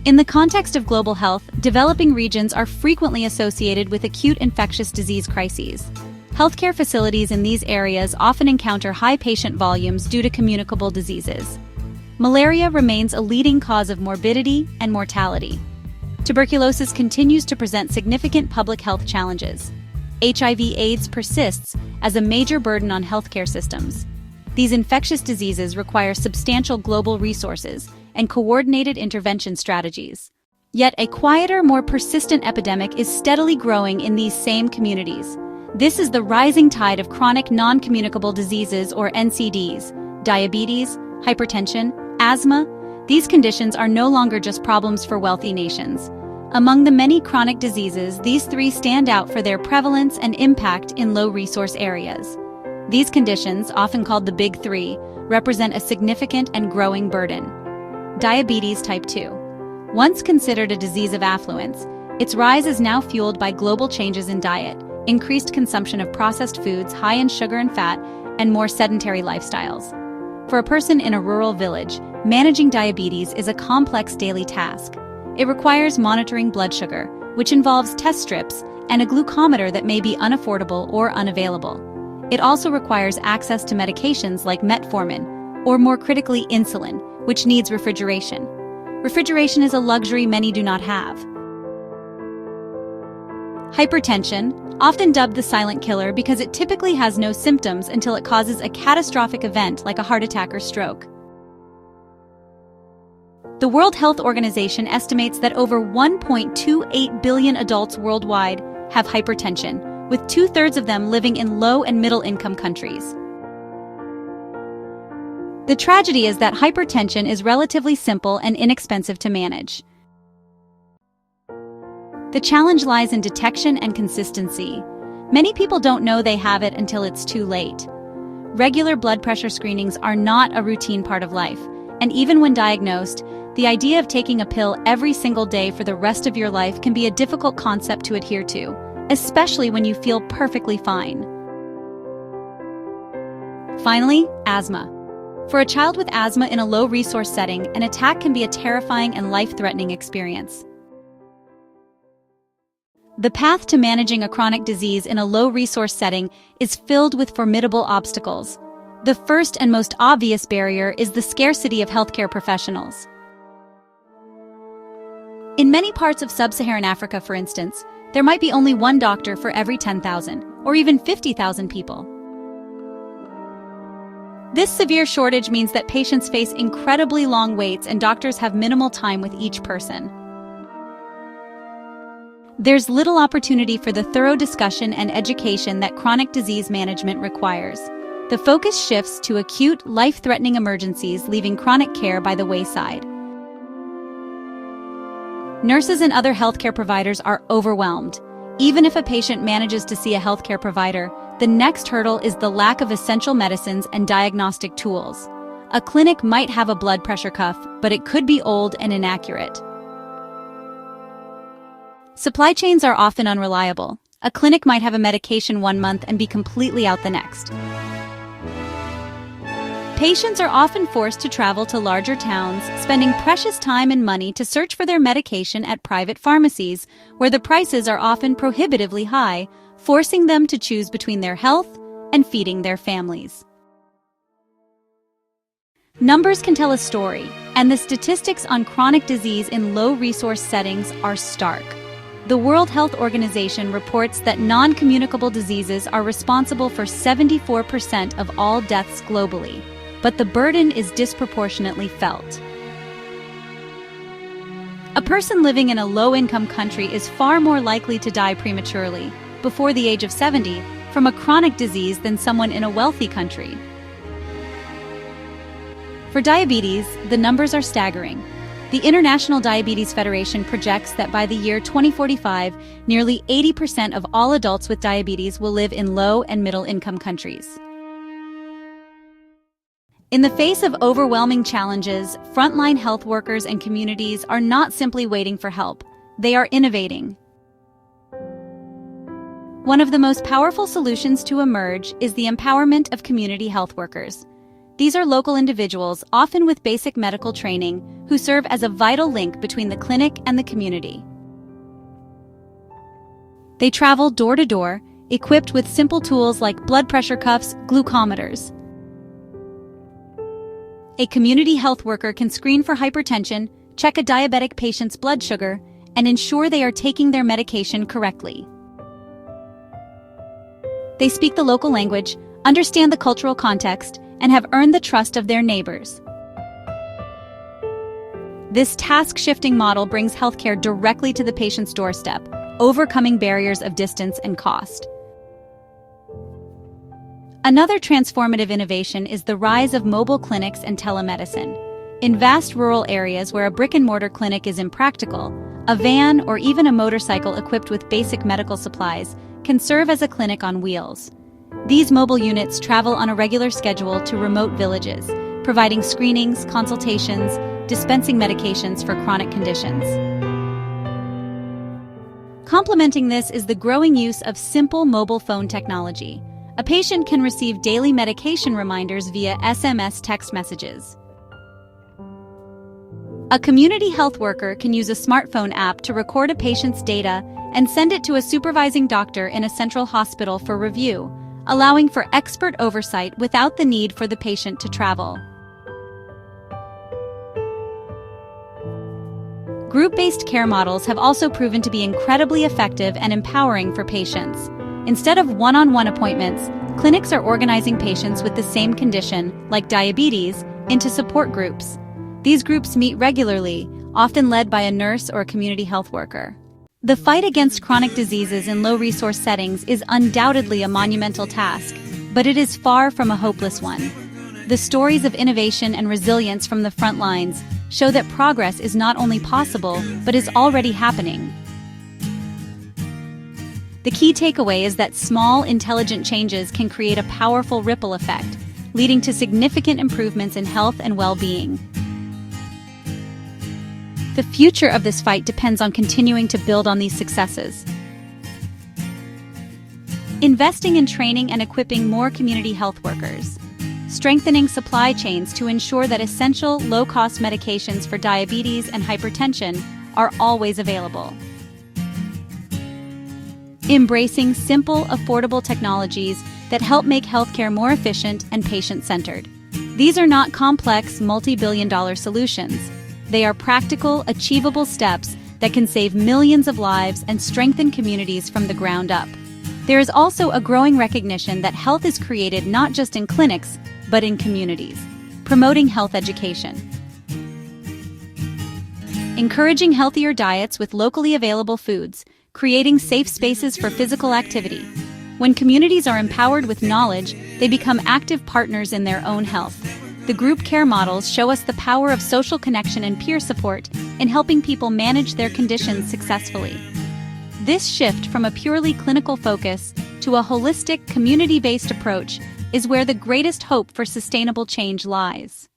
In the context of global health, developing regions are frequently associated with acute infectious disease crises. Healthcare facilities in these areas often encounter high patient volumes due to communicable diseases. Malaria remains a leading cause of morbidity and mortality. Tuberculosis continues to present significant public health challenges. HIV/AIDS persists as a major burden on healthcare systems. These infectious diseases require substantial global resources and coordinated intervention strategies. Yet a quieter, more persistent epidemic is steadily growing in these same communities. This is the rising tide of chronic non-communicable diseases, or NCDs, diabetes, hypertension, asthma. These conditions are no longer just problems for wealthy nations. Among the many chronic diseases, these three stand out for their prevalence and impact in low-resource areas. These conditions, often called the Big Three, represent a significant and growing burden. Diabetes type 2. Once considered a disease of affluence, its rise is now fueled by global changes in diet, increased consumption of processed foods high in sugar and fat, and more sedentary lifestyles. For a person in a rural village, managing diabetes is a complex daily task. It requires monitoring blood sugar, which involves test strips, and a glucometer that may be unaffordable or unavailable. It also requires access to medications like metformin, or more critically insulin, which needs refrigeration. Refrigeration is a luxury many do not have. Hypertension, often dubbed the silent killer because it typically has no symptoms until it causes a catastrophic event like a heart attack or stroke. The World Health Organization estimates that over 1.28 billion adults worldwide have hypertension, with 2/3 of them living in low and middle-income countries. The tragedy is that hypertension is relatively simple and inexpensive to manage. The challenge lies in detection and consistency. Many people don't know they have it until it's too late. Regular blood pressure screenings are not a routine part of life, and even when diagnosed, the idea of taking a pill every single day for the rest of your life can be a difficult concept to adhere to, especially when you feel perfectly fine. Finally, asthma. For a child with asthma in a low-resource setting, an attack can be a terrifying and life-threatening experience. The path to managing a chronic disease in a low-resource setting is filled with formidable obstacles. The first and most obvious barrier is the scarcity of healthcare professionals. In many parts of sub-Saharan Africa, for instance, there might be only one doctor for every 10,000, or even 50,000 people. This severe shortage means that patients face incredibly long waits and doctors have minimal time with each person. There's little opportunity for the thorough discussion and education that chronic disease management requires. The focus shifts to acute, life-threatening emergencies, leaving chronic care by the wayside. Nurses and other healthcare providers are overwhelmed. Even if a patient manages to see a healthcare provider, the next hurdle is the lack of essential medicines and diagnostic tools. A clinic might have a blood pressure cuff, but it could be old and inaccurate. Supply chains are often unreliable. A clinic might have a medication one month and be completely out the next. Patients are often forced to travel to larger towns, spending precious time and money to search for their medication at private pharmacies, where the prices are often prohibitively high, forcing them to choose between their health and feeding their families. Numbers can tell a story, and the statistics on chronic disease in low-resource settings are stark. The World Health Organization reports that non-communicable diseases are responsible for 74% of all deaths globally, but the burden is disproportionately felt. A person living in a low-income country is far more likely to die prematurely, before the age of 70, from a chronic disease than someone in a wealthy country. For diabetes, the numbers are staggering. The International Diabetes Federation projects that by the year 2045, nearly 80% of all adults with diabetes will live in low and middle-income countries. In the face of overwhelming challenges, frontline health workers and communities are not simply waiting for help. They are innovating. One of the most powerful solutions to emerge is the empowerment of community health workers. These are local individuals, often with basic medical training, who serve as a vital link between the clinic and the community. They travel door to door, equipped with simple tools like blood pressure cuffs, glucometers. A community health worker can screen for hypertension, check a diabetic patient's blood sugar, and ensure they are taking their medication correctly. They speak the local language, understand the cultural context, and have earned the trust of their neighbors. This task-shifting model brings healthcare directly to the patient's doorstep, overcoming barriers of distance and cost. Another transformative innovation is the rise of mobile clinics and telemedicine. In vast rural areas where a brick-and-mortar clinic is impractical, a van or even a motorcycle equipped with basic medical supplies can serve as a clinic on wheels. These mobile units travel on a regular schedule to remote villages, providing screenings, consultations, dispensing medications for chronic conditions. Complementing this is the growing use of simple mobile phone technology. A patient can receive daily medication reminders via SMS text messages. A community health worker can use a smartphone app to record a patient's data and send it to a supervising doctor in a central hospital for review, allowing for expert oversight without the need for the patient to travel. Group-based care models have also proven to be incredibly effective and empowering for patients. Instead of one-on-one appointments, clinics are organizing patients with the same condition, like diabetes, into support groups. These groups meet regularly, often led by a nurse or a community health worker. The fight against chronic diseases in low-resource settings is undoubtedly a monumental task, but it is far from a hopeless one. The stories of innovation and resilience from the front lines show that progress is not only possible, but is already happening. The key takeaway is that small, intelligent changes can create a powerful ripple effect, leading to significant improvements in health and well-being. The future of this fight depends on continuing to build on these successes. Investing in training and equipping more community health workers. Strengthening supply chains to ensure that essential, low-cost medications for diabetes and hypertension are always available. Embracing simple, affordable technologies that help make healthcare more efficient and patient-centered. These are not complex, multi-billion-dollar solutions. They are practical, achievable steps that can save millions of lives and strengthen communities from the ground up. There is also a growing recognition that health is created not just in clinics, but in communities, promoting health education. Encouraging healthier diets with locally available foods, creating safe spaces for physical activity. When communities are empowered with knowledge, they become active partners in their own health. The group care models show us the power of social connection and peer support in helping people manage their conditions successfully. This shift from a purely clinical focus to a holistic, community-based approach is where the greatest hope for sustainable change lies.